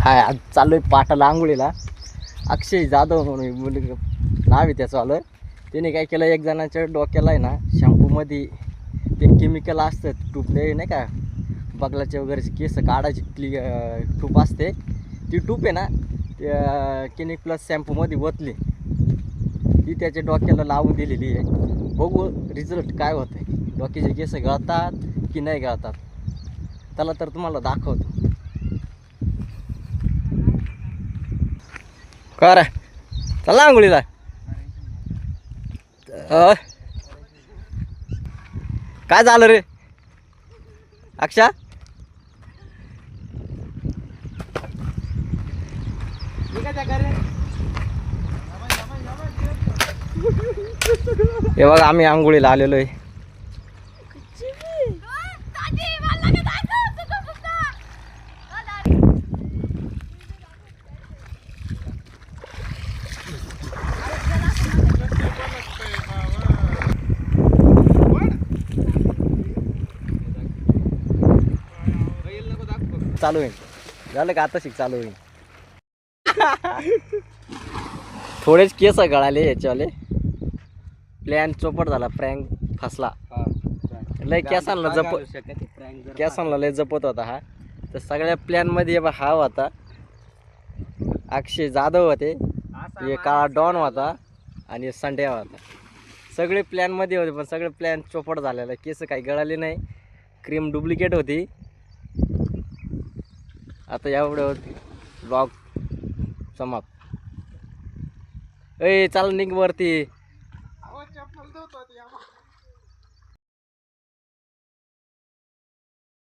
हाय आज चाललोय पाटाला आंघोळीला. अक्षय जाधव म्हणून नाव आहे त्याचं आलं. त्याने काय केलं, एक जणाच्या डोक्याला आहे ना शॅम्पूमध्ये ते केमिकल असतं टूपने नाही का, बगलाचे वगैरे केस काढायची टूप असते. ती टूप आहे ना त्या क्लिनिक प्लस शॅम्पूमध्ये ओतली, ती त्याच्या डोक्याला लावून दिलेली आहे. बघू रिझल्ट काय होतं आहे, डोक्याचे केस गळतात की नाही गळतात. त्याला तर तुम्हाला दाखवतो. कर चला आंघोळीला. काय झालं रे अक्षा? हे बघा आम्ही आंघोळीला आलेलो आहे. चालू होईल झालं का आता शिक चालू होईल. थोडेच केस गळाले याच्यावाले. प्लॅन चोपट झाला, प्रँक फसला. लय केसांना लय जपत होता हा. तर सगळ्या प्लॅन मध्ये हा होता अक्षय जाधव होते, हे काळा डॉन होता आणि संड्या होता. सगळे प्लॅन मध्ये होते पण सगळे प्लॅन चोपट झालेला. केस काही गळाले नाही, क्रीम डुप्लिकेट होती. आता एवढं ब्लॉग समाप्त. ए चाल निघ वरती.